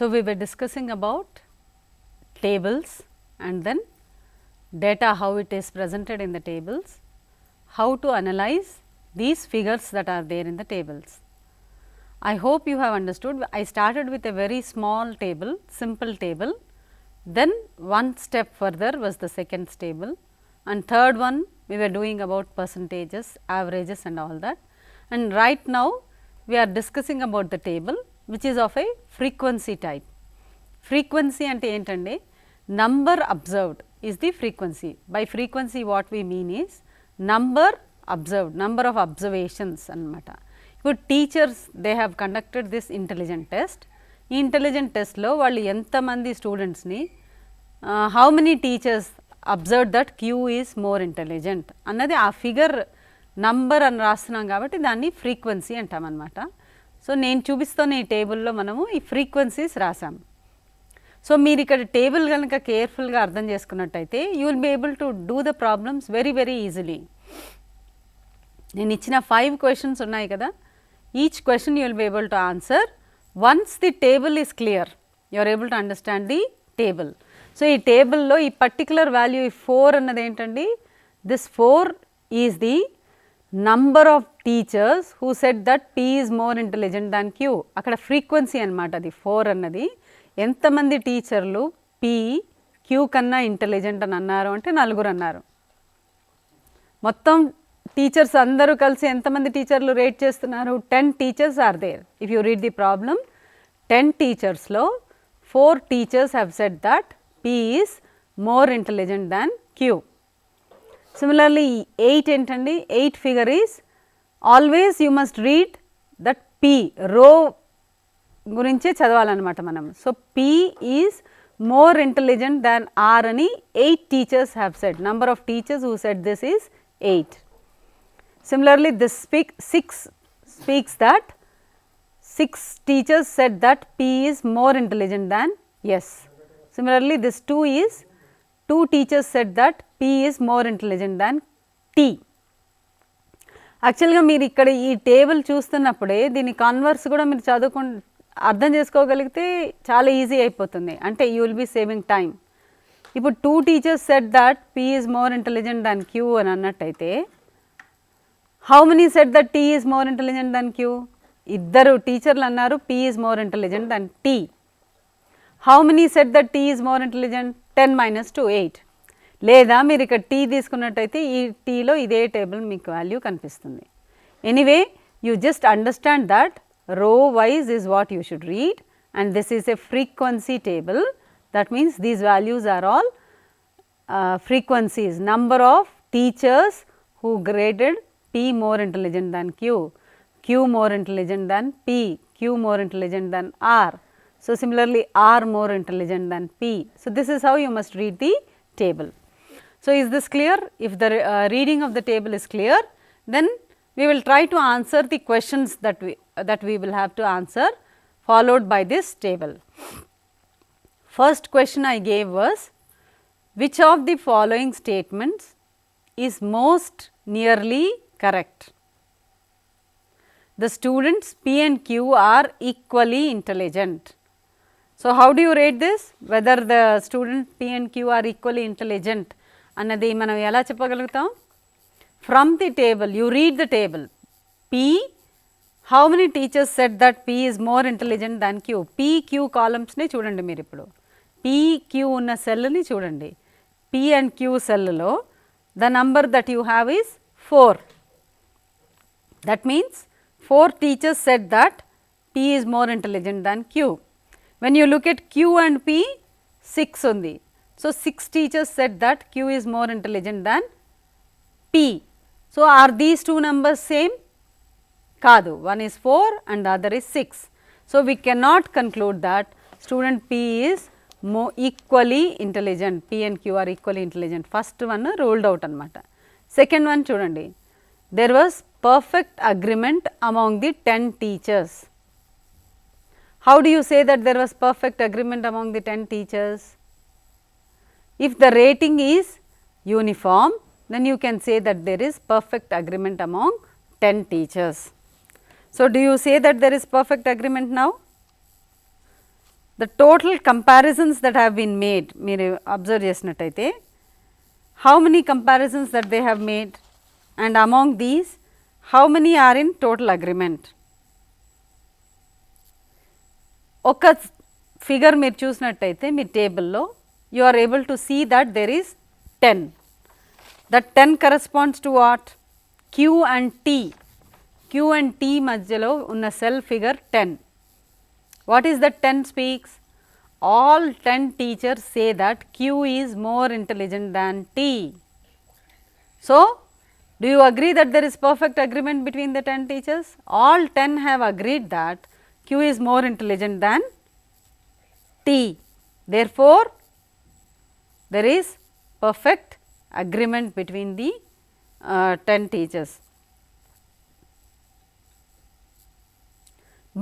So, we were discussing about tables and then data, how it is presented in the tables, how to analyze these figures that are there in the tables. I hope you have understood. I started with a very small table, simple table, then one step further was the second table, and third one we were doing about percentages, averages and all that. And right now we are discussing about the table which is of a frequency type. Frequency ante entandi, number observed is the frequency. By frequency what we mean is number observed, number of observations annamata. ఇప్పుడు teachers they have conducted this intelligent test. ఈ intelligent టెస్ట్లో వాళ్ళు ఎంతమంది స్టూడెంట్స్ని how many teachers observe that Q is more intelligent అన్నది ఆ figure number అని రాస్తున్నాం కాబట్టి దాన్ని ఫ్రీక్వెన్సీ అంటామన్నమాట. సో నేను చూపిస్తున్న ఈ టేబుల్లో మనము ఈ ఫ్రీక్వెన్సీస్ రాసాం. సో మీరు ఇక్కడ టేబుల్ కనుక కేర్ఫుల్గా అర్థం చేసుకున్నట్టయితే you will be able to do the problems very very easily. నేను ఇచ్చిన 5 క్వశ్చన్స్ ఉన్నాయి కదా, each question you will be able to answer once the table is clear, you are able to understand the table. So ఈ టేబుల్లో ఈ particular value ఈ 4 అన్నది ఏంటండి, this 4 is the number of teachers who said that P is more intelligent than Q. అక్కడ frequency అనమాట అది 4 అన్నది. ఎంతమంది టీచర్లు పీ క్యూ కన్నా ఇంటెలిజెంట్ అని అన్నారు అంటే 4 అన్నారు. మొత్తం టీచర్స్ అందరూ కలిసి ఎంతమంది టీచర్లు రేట్ చేస్తున్నారు, 10 teachers are there. If you read the problem, 10 టీచర్స్లో 4 teachers have said that P is more intelligent than Q. Similarly 8 ఏంటండి, 8 figure is always you must read that P row గురించే చదవాలన్నమాట మనం. So P is more intelligent than R అని 8 teachers have said. Number of teachers who said this is 8. Similarly, this 6 speaks that 6 teachers said that P is more intelligent than S. Similarly, this 2 is 2 teachers said that P is more intelligent than T. యాక్చువల్గా మీరు ఇక్కడ ఈ table చూస్తున్నప్పుడే దీని converse కూడా మీరు అర్థం చేసుకోగలిగితే చాలా ఈజీ అయిపోతుంది. అంటే you will be saving time. ఇప్పుడు 2 teachers said that P is more intelligent than Q అని అన్నట్టయితే how many set that T is more intelligent than Q? 2 టీచర్లు అన్నారు P is more intelligent than T. How many set that T is more intelligent? 10 - 2 8. లేదా మీరు ఇక్కడ tea తీసుకున్నట్టయితే ఈ టీలో ఇదే టేబుల్ మీకు వాల్యూ కనిపిస్తుంది. Anyway you just understand that row wise is what you should read and this is a frequency table. That means these values are all frequencies, number of teachers who graded P more intelligent than Q, Q more intelligent than P, Q more intelligent than R. So similarly R more intelligent than P. So this is how you must read the table. So is this clear? If the reading of the table is clear, then we will try to answer the questions that we will have to answer followed by this table. First question I gave was, which of the following statements is most nearly correct? The students P and Q are equally intelligent. So how do you rate this? Whether the student P and Q are equally intelligent అన్నది మనం ఎలా చెప్పగలుగుతాం? From the table, you read the table. P, how many teachers said that P is more intelligent than Q? P, Q columns ని చూడండి మీరు ఇప్పుడు. P, Q ఉన్న సెల్ని చూడండి. P and Q సెల్లో the number that you have is 4. That means 4 teachers said that P is more intelligent than Q. When you look at Q and P, 6 ఉంది. So 6 teachers said that Q is more intelligent than P. So are these two numbers same? Kaadu. One is 4 and the other is 6. So we cannot conclude that student P is more equally intelligent. P and Q are equally intelligent. First one ruled out annamata. Second one chudandi, there was perfect agreement among the 10 teachers. How do you say that there was perfect agreement among the 10 teachers? If the rating is uniform, then you can say that there is perfect agreement among 10 teachers. So do you say that there is perfect agreement now? the total comparisons that have been made, మీరు observe చేసినట్టయితే how many comparisons that they have made, and among these how many are in total agreement. ఒక figure మీరు చూసినట్టయితే మీ టేబుల్లో you are able to see that there is 10. That 10 corresponds to what? Q and T. Q and T మధ్యలో ఉన్న cell figure 10. What is that 10 speaks? All 10 teachers say that Q is more intelligent than T. So, do you agree that there is perfect agreement between the 10 teachers? All 10 have agreed that Q is more intelligent than T. Therefore, there is perfect agreement between the 10 teachers.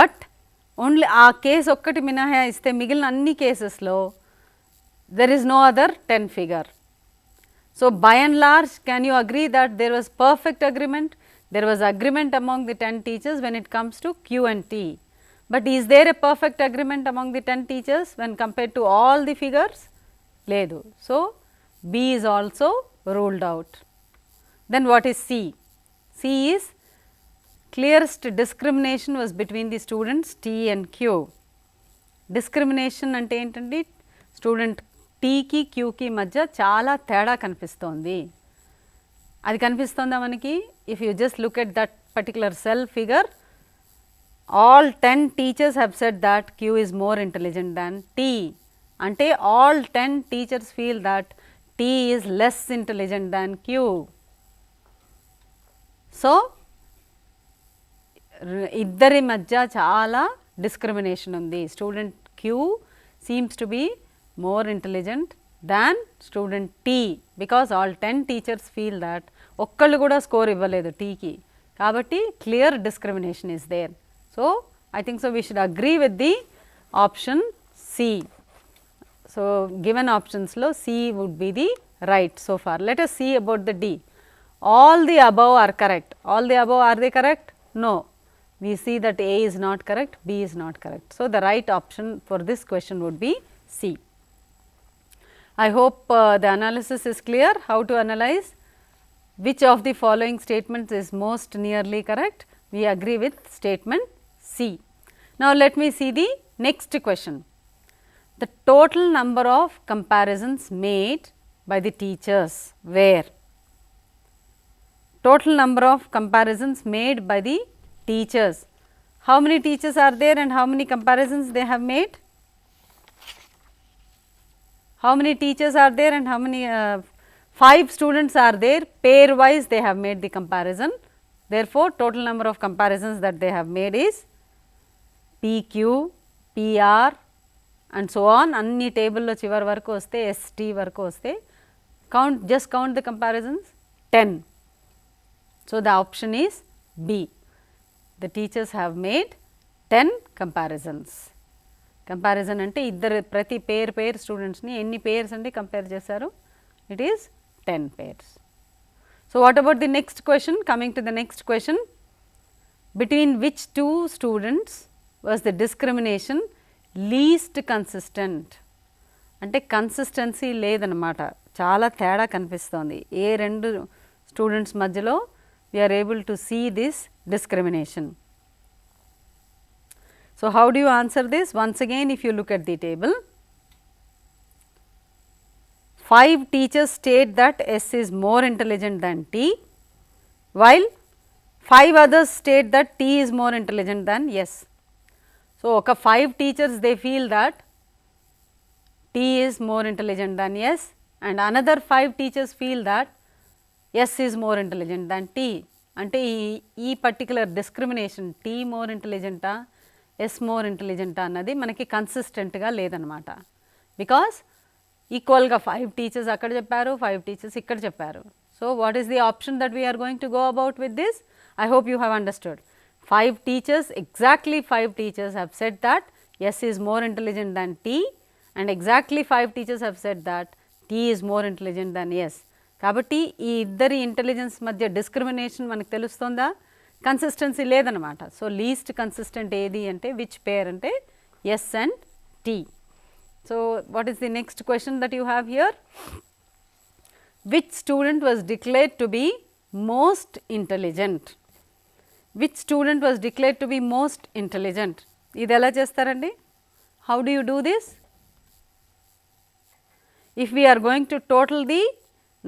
But only ఆ case ఒక్కటి మినహాయిస్తే మిగిలిన అన్ని కేసెస్లో there is no other 10 figure. So by and large can you agree that there was perfect agreement, there was agreement among the 10 teachers when it comes to Q and T. But is there a perfect agreement among the 10 teachers when compared to all the figures? లేదు. So B is also ruled out. Then what is C? C is clearest discrimination was between the students T and Q. Discrimination అంటే ఏంటండి? Student Tకి Qకి మధ్య చాలా తేడా కనిపిస్తోంది. అది కనిపిస్తోందా మనకి? If you just look at that particular cell figure, all 10 teachers have said that Q is more intelligent than T. అంటే all 10 teachers feel that T is less intelligent than Q. So, ఇద్దరి మధ్య చాలా discrimination ఉంది. Student Q seems to be more intelligent than student T because all 10 teachers feel that ఒక్కళ్ళు కూడా score ఇవ్వలేదు Tకి, కాబట్టి clear discrimination is there. So, I think so we should agree with the option C. So, given options lo C would be the right so far. Let us see about the D. All the above are correct. All the above, are they correct? No. We see that A is not correct, B is not correct. So, the right option for this question would be C. I hope the analysis is clear. How to analyze? Which of the following statements is most nearly correct? We agree with statement C. Now, let me see the next question. The total number of comparisons made by the teachers were? Total number of comparisons made by the teachers. How many teachers are there and how many comparisons they have made? How many teachers are there and how many 5 students are there, pair wise they have made the comparison. Therefore, total number of comparisons that they have made is PQ, PR and so on. అన్ని టేబుల్లో చివరి వరకు వస్తే ST వరకు వస్తే just count the comparisons 10. So, the option is B. The teachers have made 10 comparisons. Comparison అంటే ఇద్దరు ప్రతి పేర్ స్టూడెంట్స్ని ఎన్ని పేర్స్ అంటే కంపేర్ చేశారు? It is 10 pairs. So, what about the next question? Coming to the next question, between which two students was the discrimination least consistent? అంటే consistency లేదన్నమాట, చాలా తేడా కనిపిస్తోంది. ఏ రెండు స్టూడెంట్స్ మధ్యలో we are able to see this discrimination. So, how do you answer this? Once again, if you look at the table, 5 teachers state that S is more intelligent than T, while 5 others state that T is more intelligent than S. So, oka 5 teachers they feel that T is more intelligent than S, and another 5 teachers feel that S is more intelligent than T. అంటే ఈ particular discrimination T more ఇంటెలిజెంటా, S more ఇంటెలిజెంటా అన్నది మనకి కన్సిస్టెంట్గా లేదనమాట. Because ఈక్వల్గా 5 teachers అక్కడ చెప్పారు, 5 టీచర్స్ ఇక్కడ చెప్పారు. So what is the option that we're going to go about with this? I hope you have understood. 5 teachers, exactly 5 teachers have said that S is more intelligent than T, and exactly 5 teachers have said that T is more intelligent than S. కాబట్టి ఈ ఇద్దరి intelligence మధ్య discrimination మనకు తెలుస్తుందా? Consistency లేదనమాట. So least consistent ఏది అంటే which పేర్ అంటే S and T. T. So, what is the next question that you have here? Which student was declared to be most intelligent? Which student was declared to be most intelligent? ఇది ఎలా చేస్తారండి? How do you do this? If we are going to total the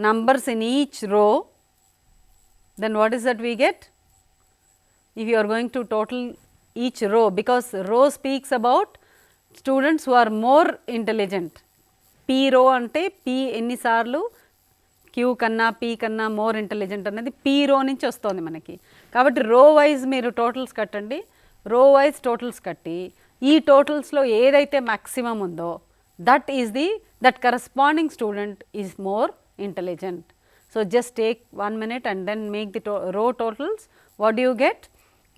numbers in each row, then what is that we get? If you are going to total each row, because row speaks about students who are more intelligent. P row ante P ఎన్ని సార్లు Q కన్నా P కన్నా more intelligent అనేది P రో నుంచి వస్తుంది మనకి. కాబట్టి రో వైజ్ మీరు టోటల్స్ కట్టండి, రో వైజ్ టోటల్స్ కట్టి ఈ టోటల్స్లో ఏదైతే మ్యాక్సిమం ఉందో that corresponding student is more intelligent. So, just take 1 minute and then make the row totals. What do you get?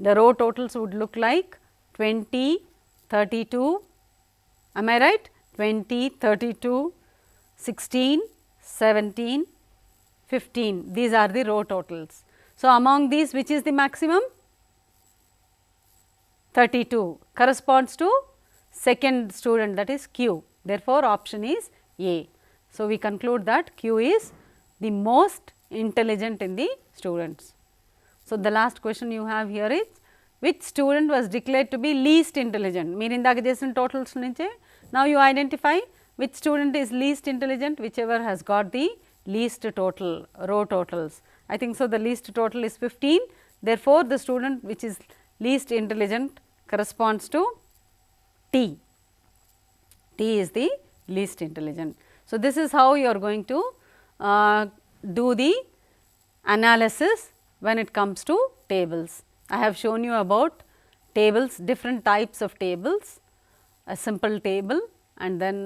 The row totals would look like 20, 32, am I right? 20, 32, 16, 17, 15. These are the row totals. So, among these which is the maximum? 32 corresponds to second student, that is Q. Therefore, option is A. So, we conclude that Q is the most intelligent in the students. So, the last question you have here is, which student was declared to be least intelligent? మీరు ఇందాక చేసిన totals నుంచే now you identify which student is least intelligent, whichever has got the least total row totals. I think so, the least total is 15. Therefore, the student which is least intelligent corresponds to T. T is the least intelligent. So, this is how you are going to do the analysis when it comes to tables. I have shown you about tables, different types of tables, a simple table and then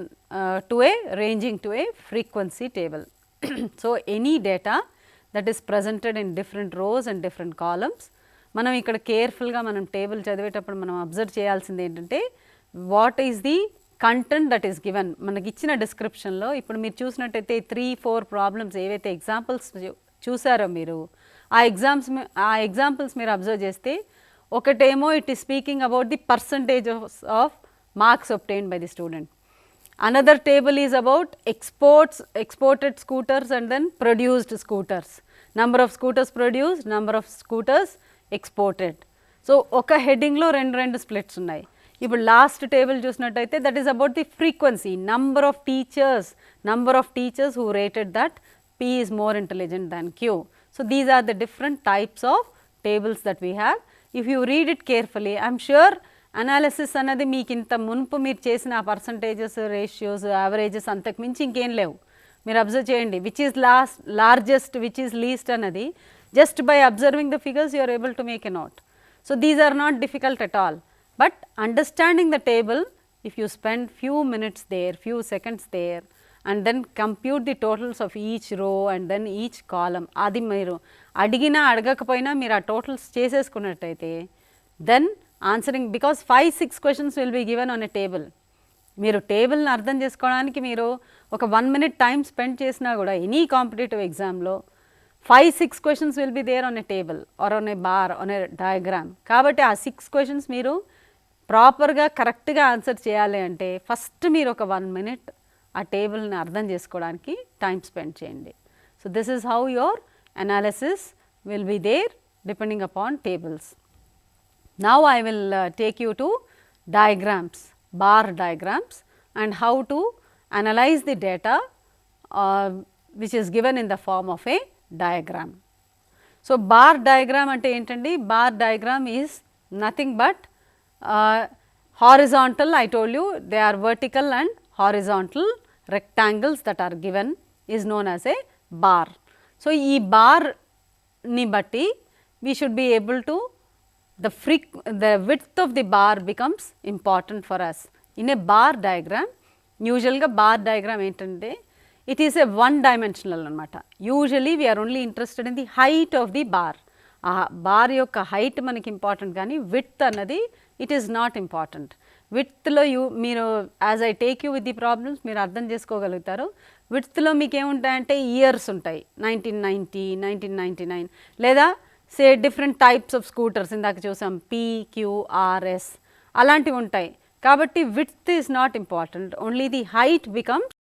ranging to a frequency table. So, any data that is presented in different rows and different columns, మనం ఇక్కడ కేర్ఫుల్గా మనం table చదివేటప్పుడు మనం observe చేయాల్సింది ఏంటంటే, what is the content that is given. మనకి ఇచ్చిన డిస్క్రిప్షన్లో ఇప్పుడు మీరు చూసినట్టయితే 3-4 ప్రాబ్లమ్స్ ఏవైతే ఎగ్జాంపుల్స్ చూసారో మీరు ఆ ఎగ్జాంపుల్స్ మీరు అబ్జర్వ్ చేస్తే, ఒకటేమో it is speaking about the percentage of marks obtained by the student. Another table is about exported scooters and then produced scooters. Number of scooters produced, number of scooters exported. So, ఒక హెడ్డింగ్లో రెండు splits ఉన్నాయి. ఇప్పుడు last table చూసినట్టయితే that is about the frequency, number of teachers who rated that P is more intelligent than Q. So, these are the different types of tables that we have. If you read it carefully, I am sure analysis అన్నది మీకు ఇంత మునుపు మీరు చేసిన percentages, ratios, averages అంతకు మించి ఇంకేం లేవు. మీరు అబ్జర్వ్ చేయండి which is largest, which is least అన్నది just by observing the figures you are able to make a note. So these are not difficult at all, but understanding the table, if you spend few minutes there, few seconds there and then compute the totals of each row and then each column, అది మీరు అడిగినా అడగకపోయినా మీరు ఆ totals చేసేసుకున్నట్టయితే then answering, because 5-6 questions will be given on a table. మీరు టేబుల్ని అర్థం చేసుకోవడానికి మీరు ఒక 1 minute టైం స్పెండ్ చేసినా కూడా ఎనీ కాంపిటేటివ్ ఎగ్జామ్లో 5-6 questions will be there on a table or on a bar, on a diagram. కాబట్టి ఆ 6 questions మీరు ప్రాపర్గా కరెక్ట్గా ఆన్సర్ చేయాలి అంటే ఫస్ట్ మీరు ఒక 1 minute ఆ టేబుల్ని అర్థం చేసుకోవడానికి టైం స్పెండ్ చేయండి. So this is how your analysis will be there depending upon tables. Now, I will take you to diagrams, bar diagrams, and how to analyze the data which is given in the form of a diagram. So, bar diagram ante entandi, bar diagram is nothing but horizontal. I told you they are vertical and horizontal rectangles that are given is known as a bar. So, ee bar ni batti we should be able to the width of the bar becomes important for us. In a bar diagram, usually bar diagram entante, it is a one dimensional anamata. Usually we are only interested in the height of the bar. Bar yokka height manaki important gaani width anadi it is not important. Width lo మీరు as I take you with the problems మీరు అర్థం చేసుకోగలుగుతారు. width లో మీకు ఏముంటాయంటే years ఉంటాయి, 1990, 1999 లేదా సే different types of scooters ఇందాక చూసాం PQRS అలాంటివి ఉంటాయి. కాబట్టి width is not important, only the height becomes